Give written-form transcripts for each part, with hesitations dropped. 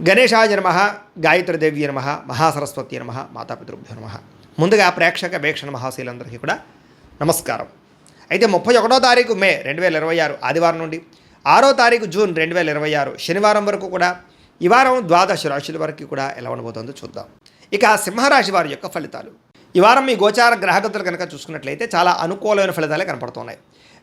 గణేశాయ నమః, గాయత్రీదేవి నమః, మహాసరస్వతి నమః, మాతాపితృభ్యో నమః. ముందుగా ప్రేక్షక వీక్షణ మహాశీలందరికీ కూడా నమస్కారం. అయితే 31వ తారీఖు మే 2026 ఆదివారం నుండి 6వ తారీఖు జూన్ 2026 శనివారం వరకు కూడా ఈ వారం ద్వాదశ రాశుల వరకు కూడా ఎలా ఉండబోతుందో చూద్దాం. ఇక సింహరాశి వారి యొక్క ఫలితాలు. ఈ వారం మీ గోచార గ్రహగతులు కనుక చూసుకున్నట్లయితే చాలా అనుకూలమైన ఫలితాలే కనపడుతున్నాయి.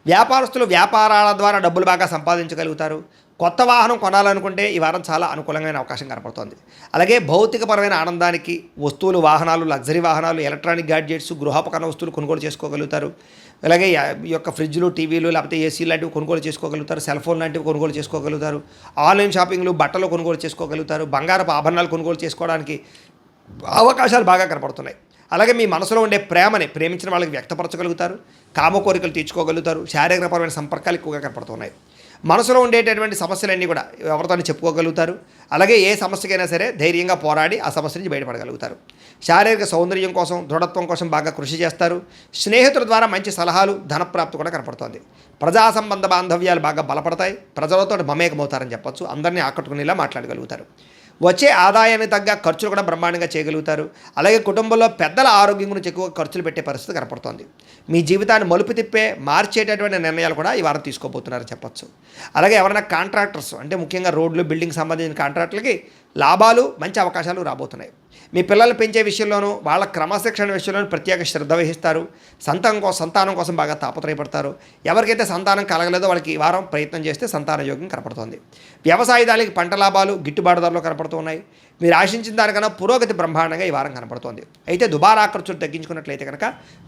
వ్యాపారస్తులు వ్యాపారాల ద్వారా డబ్బులు బాగా సంపాదించగలుగుతారు. కొత్త వాహనం కొనాలనుకుంటే ఈ వారం చాలా అనుకూలమైన అవకాశం కనపడుతోంది. అలాగే భౌతికపరమైన ఆనందానికి వస్తువులు, వాహనాలు, లగ్జరీ వాహనాలు, ఎలక్ట్రానిక్ గ్యాడ్జెట్స్, గృహోపకరణ వస్తువులు కొనుగోలు చేసుకోగలుగుతారు. అలాగే ఈ యొక్క ఫ్రిడ్జ్లు, టీవీలు, లేకపోతే ఏసీ లాంటివి కొనుగోలు చేసుకోగలుగుతారు. సెల్ ఫోన్ లాంటివి కొనుగోలు చేసుకోగలుగుతారు. ఆన్లైన్ షాపింగ్లు, బట్టలు కొనుగోలు చేసుకోగలుగుతారు. బంగారపు ఆభరణాలు కొనుగోలు చేసుకోవడానికి అవకాశాలు బాగా కనపడుతున్నాయి. అలాగే మీ మనసులో ఉండే ప్రేమని ప్రేమించిన వాళ్ళకి వ్యక్తపరచగలుగుతారు. కామ కోరికలు తీర్చుకోగలుగుతారు. శారీరకపరమైన సంపర్కాలు ఎక్కువగా కనపడుతున్నాయి. మనసులో ఉండేటటువంటి సమస్యలన్నీ కూడా ఎవరితో చెప్పుకోగలుగుతారు. అలాగే ఏ సమస్యకైనా సరే ధైర్యంగా పోరాడి ఆ సమస్య నుంచి బయటపడగలుగుతారు. శారీరక సౌందర్యం కోసం, దృఢత్వం కోసం బాగా కృషి చేస్తారు. స్నేహితుల ద్వారా మంచి సలహాలు, ధనప్రాప్తి కూడా కనపడుతోంది. ప్రజా సంబంధ బాంధవ్యాలు బాగా బలపడతాయి. ప్రజలతో మమేకమవుతారని చెప్పొచ్చు. అందరినీ ఆకట్టుకునేలా మాట్లాడగలుగుతారు. వచ్చే ఆదాయానికి తగ్గ ఖర్చులు కూడా బ్రహ్మాండంగా చేయగలుగుతారు. అలాగే కుటుంబంలో పెద్దల ఆరోగ్యం గురించి ఎక్కువ ఖర్చులు పెట్టే పరిస్థితి కనపడుతోంది. మీ జీవితాన్ని మలుపు తిప్పే మార్చేటటువంటి నిర్ణయాలు కూడా ఈ వారం తీసుకోబోతున్నారని చెప్పొచ్చు. అలాగే ఎవరైనా కాంట్రాక్టర్స్ అంటే ముఖ్యంగా రోడ్లు, బిల్డింగ్ సంబంధించిన కాంట్రాక్టులకి లాభాలు, మంచి అవకాశాలు రాబోతున్నాయి. మీ పిల్లలు పెంచే విషయంలోనూ వాళ్ళ క్రమశిక్షణ విషయంలోనూ ప్రత్యేక శ్రద్ధ వహిస్తారు. సంతానం కోసం బాగా తాపత్రయపడతారు. ఎవరికైతే సంతానం కలగలేదో వాళ్ళకి ఈ వారం ప్రయత్నం చేస్తే సంతాన యోగం కనపడుతోంది. వ్యవసాయదారులకి పంట లాభాలు, గిట్టుబాటు ధరలు కనపడుతున్నాయి. మీరు ఆశించిన దానికన్నా పురోగతి బ్రహ్మాండంగా ఈ వారం కనపడుతోంది. అయితే దుబారా ఖర్చులు తగ్గించుకున్నట్లయితే కనుక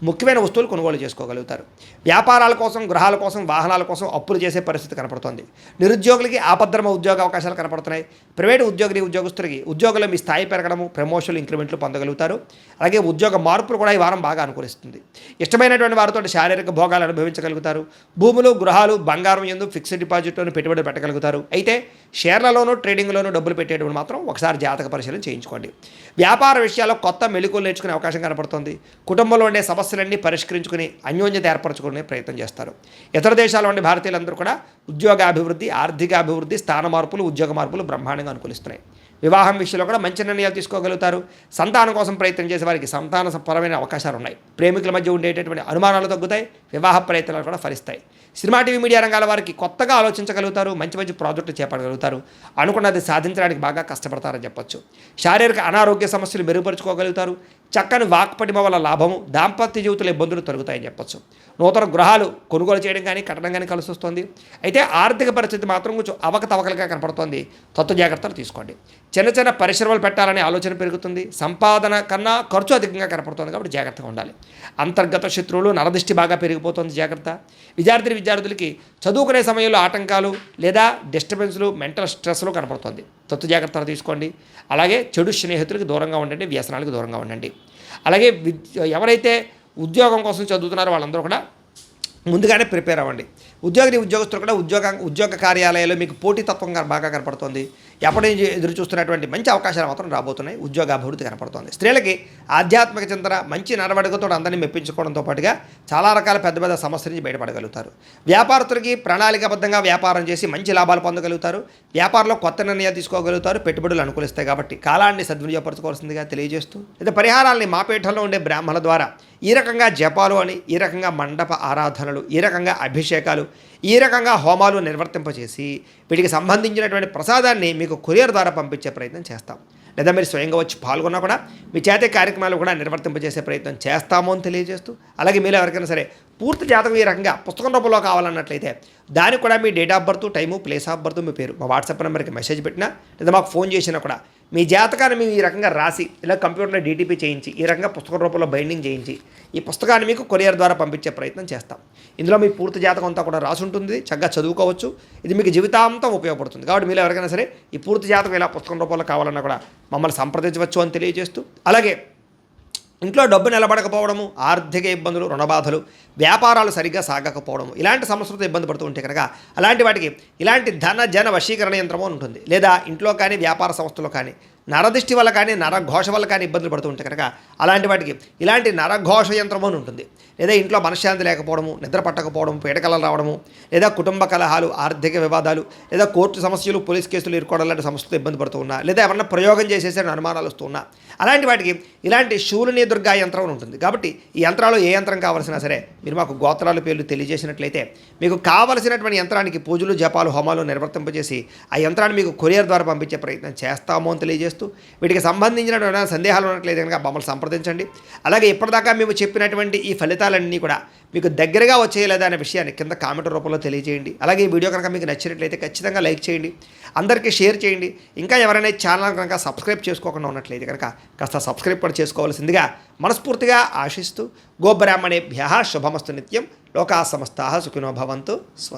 ముఖ్యమైన వస్తువులు కొనుగోలు చేసుకోగలుగుతారు. వ్యాపారాల కోసం, గృహాల కోసం, వాహనాల కోసం అప్పులు చేసే పరిస్థితి కనపడుతోంది. నిరుద్యోగులకి ఆపద్ధర్మ ఉద్యోగ అవకాశాలు కనపడుతున్నాయి. ప్రైవేటు ఉద్యోగస్తులకి ఉద్యోగంలో మీ స్థాయి పెరగడము, ప్రమోషన్లు, ఇంక్రిమెంట్లు పొందగలుగుతారు. అలాగే ఉద్యోగ మార్పులు కూడా ఈ వారం బాగా అనుకూలిస్తుంది. ఇష్టమైనటువంటి వారితో శారీరక భోగాలు అనుభవించగలుగుతారు. భూములు, గృహాలు, బంగారం యందు ఫిక్స్డ్ డిపాజిట్లోనూ పెట్టుబడి పెట్టగలుగుతారు. అయితే షేర్లలోనూ, ట్రేడింగ్లోనూ డబ్బులు పెట్టేటప్పుడు మాత్రం ఒకసారి జాతక పరిశీలన చేయించుకోండి. వ్యాపార విషయాల్లో కొత్త మెళుకువలు నేర్చుకునే అవకాశం కనపడుతుంది. కుటుంబంలో ఉండే సమస్యలన్నీ పరిష్కరించుకుని అన్యోన్యత ఏర్పరచుకునే ప్రయత్నం చేస్తారు. ఇతర దేశాల్లో ఉండే భారతీయులందరూ కూడా ఉద్యోగాభివృద్ధి, ఆర్థిక అభివృద్ధి, స్థాన మార్పులు, ఉద్యోగ మార్పులు బ్రహ్మాండంగా అనుకూలిస్తున్నాయి. వివాహం విషయంలో కూడా మంచి నిర్ణయాలు తీసుకోగలుగుతారు. సంతానం కోసం ప్రయత్నం చేసే వారికి సంతానపరమైన అవకాశాలు ఉన్నాయి. ప్రేమికుల మధ్య ఉండేటటువంటి అనుమానాలు తగ్గుతాయి. వివాహ ప్రయత్నాలు కూడా ఫలిస్తాయి. సినిమా, టీవీ, మీడియా రంగాల వారికి కొత్తగా ఆలోచించగలుగుతారు. మంచి మంచి ప్రాజెక్టులు చేపట్టగలుగుతారు. అనుకున్నది సాధించడానికి బాగా కష్టపడతారని చెప్పొచ్చు. శారీరక అనారోగ్య సమస్యలు మెరుగుపరుచుకోగలుగుతారు. చక్కని వాక్పటిమ వల్ల లాభము, దాంపత్య జీవితంలో ఇబ్బందులు తొలగుతాయని చెప్పొచ్చు. నూతన గృహాలు కొనుగోలు చేయడం కానీ, కట్టడం కానీ కలిసి వస్తుంది. అయితే ఆర్థిక పరిస్థితి మాత్రం కొంచెం అవకతవకలుగా కనపడుతోంది. తత్వ జాగ్రత్తలు తీసుకోండి. చిన్న చిన్న పరిశ్రమలు పెట్టాలనే ఆలోచన పెరుగుతుంది. సంపాదన కన్నా ఖర్చు అధికంగా కనపడుతుంది కాబట్టి జాగ్రత్తగా ఉండాలి. అంతర్గత శత్రువులు, నరదృష్టి బాగా పెరిగిపోతుంది, జాగ్రత్త. విద్యార్థులకి చదువుకునే సమయంలో ఆటంకాలు లేదా డిస్టర్బెన్స్లు, మెంటల్ స్ట్రెస్లు కనపడుతుంది. తత్వ జాగ్రత్తలు తీసుకోండి. అలాగే చెడు స్నేహితులకు దూరంగా ఉండండి. వ్యసనాలకు దూరంగా ఉండండి. అలాగే ఎవరైతే ఉద్యోగం కోసం చదువుతున్నారో వాళ్ళందరూ కూడా ముందుగానే ప్రిపేర్ అవ్వండి. ఉద్యోగస్తులు కూడా ఉద్యోగ కార్యాలయాల్లో మీకు పోటీతత్వం బాగా కనపడుతుంది. ఎప్పటి నుంచి ఎదురు చూస్తున్నటువంటి మంచి అవకాశాలు మాత్రం రాబోతున్నాయి. ఉద్యోగాభివృద్ధి కనపడుతుంది. స్త్రీలకి ఆధ్యాత్మిక చింతన, మంచి నడవడికతో అందరినీ మెప్పించుకోవడంతో పాటుగా చాలా రకాల పెద్ద పెద్ద సమస్యల నుంచి బయటపడగలుగుతారు. వ్యాపారస్తులకి ప్రణాళికాబద్ధంగా వ్యాపారం చేసి మంచి లాభాలు పొందగలుగుతారు. వ్యాపారంలో కొత్త నిర్ణయాలు తీసుకోగలుగుతారు. పెట్టుబడులు అనుకూలిస్తాయి కాబట్టి కాలాన్ని సద్వినియోగపరచుకోవాల్సిందిగా తెలియజేస్తూ, అయితే పరిహారాలని మా పీఠంలో ఉండే బ్రాహ్మణుల ద్వారా ఈ రకంగా జపాలు అని, ఈ రకంగా మండప ఆరాధనలు, ఈ రకంగా అభిషేకాలు, ఈ రకంగా హోమాలు నిర్వర్తింపచేసి వీటికి సంబంధించినటువంటి ప్రసాదాన్ని మీకు కొరియర్ ద్వారా పంపించే ప్రయత్నం చేస్తాం. లేదా మీరు స్వయంగా వచ్చి పాల్గొన్నా కూడా మీ చేతే కార్యక్రమాలు కూడా నిర్వర్తింపజేసే ప్రయత్నం చేస్తాము అని తెలియజేస్తూ, అలాగే మీరు ఎవరికైనా సరే పూర్తి జాతకం ఈ రకంగా పుస్తకం రూపంలో కావాలన్నట్లయితే దానికి కూడా మీ date of birth, time, place of birth, మీ పేరు మా వాట్సాప్ నెంబర్కి మెసేజ్ పెట్టినా లేదా మాకు ఫోన్ చేసినా కూడా మీ జాతకాన్ని మేము ఈ రకంగా రాసి ఇలా కంప్యూటర్లో డీటీపీ చేయించి ఈ రకంగా పుస్తక రూపంలో బైండింగ్ చేయించి ఈ పుస్తకాన్ని మీకు కొరియర్ ద్వారా పంపించే ప్రయత్నం చేస్తాం. ఇందులో మీ పూర్తి జాతకం అంతా కూడా రాసి ఉంటుంది. చక్కగా చదువుకోవచ్చు. ఇది మీకు జీవితాంతం ఉపయోగపడుతుంది. కాబట్టి మీరు ఎవరికైనా సరే ఈ పూర్తి జాతకం ఇలా పుస్తకం రూపంలో కావాలన్నా కూడా మమ్మల్ని సంప్రదించవచ్చు అని తెలియజేస్తూ, అలాగే ఇంట్లో డబ్బు నిలబడకపోవడము, ఆర్థిక ఇబ్బందులు, రుణబాధలు, వ్యాపారాలు సరిగ్గా సాగకపోవడము, ఇలాంటి సమస్యలతో ఇబ్బంది పడుతూ ఉంటే కనుక అలాంటి వాటికి ఇలాంటి ధన జన వశీకరణ యంత్రము ఉంటుంది. లేదా ఇంట్లో కానీ వ్యాపార సంస్థలో కానీ నరదిష్టి వల్ల కానీ నరఘోష వల్ల కానీ ఇబ్బందులు పడుతూ ఉంటే కనుక అలాంటి వాటికి ఇలాంటి నరఘోష యంత్రం అని ఉంటుంది. లేదా ఇంట్లో మనశ్శాంతి లేకపోవడము, నిద్ర పట్టకపోవడం, పీడకలలు రావడము, లేదా కుటుంబ కలహాలు, ఆర్థిక వివాదాలు, లేదా కోర్టు సమస్యలు, పోలీస్ కేసులు ఇరుకోవడం లాంటి సమస్యలతో ఇబ్బంది పడుతూ ఉన్నా, లేదా ఎవరన్నా ప్రయోగం చేసేసరి అనుమానాలు వస్తూ ఉన్నా, అలాంటి వాటికి ఇలాంటి శూలిని దుర్గా యంత్రం అని ఉంటుంది. కాబట్టి ఈ యంత్రాలు ఏ యంత్రం కావాల్సినా సరే మీరు మాకు గోత్రాల పేర్లు తెలియజేసినట్లయితే మీకు కావలసినటువంటి యంత్రానికి పూజలు, జపాలు, హోమాలు నిర్వర్తింపజేసి ఆ యంత్రాన్ని మీకు కొరియర్ ద్వారా పంపించే ప్రయత్నం చేస్తాము అని తెలియజేస్తూ, వీటికి సంబంధించిన సందేహాలు ఉన్నట్లయితే కనుక మమ్మల్ని సంప్రదించండి. అలాగే ఇప్పటిదాకా మేము చెప్పినటువంటి ఈ ఫలితాలన్నీ కూడా మీకు దగ్గరగా వచ్చేయలేదా అనే విషయాన్ని కింద కామెంట్ రూపంలో తెలియజేయండి. అలాగే ఈ వీడియో కనుక మీకు నచ్చినట్లయితే ఖచ్చితంగా లైక్ చేయండి, అందరికీ షేర్ చేయండి. ఇంకా ఎవరైనా ఛానల్ కనుక సబ్స్క్రైబ్ చేసుకోకుండా ఉన్నట్లయితే కనుక కాస్త సబ్స్క్రైబ్ కూడా చేసుకోవాల్సిందిగా మనస్ఫూర్తిగా ఆశిస్తూ, గోబ్రాహ్మణేభ్యః శుభమస్తు నిత్యం, లోకా సమస్తాః సుఖినో భవంతు. స్వస్తి.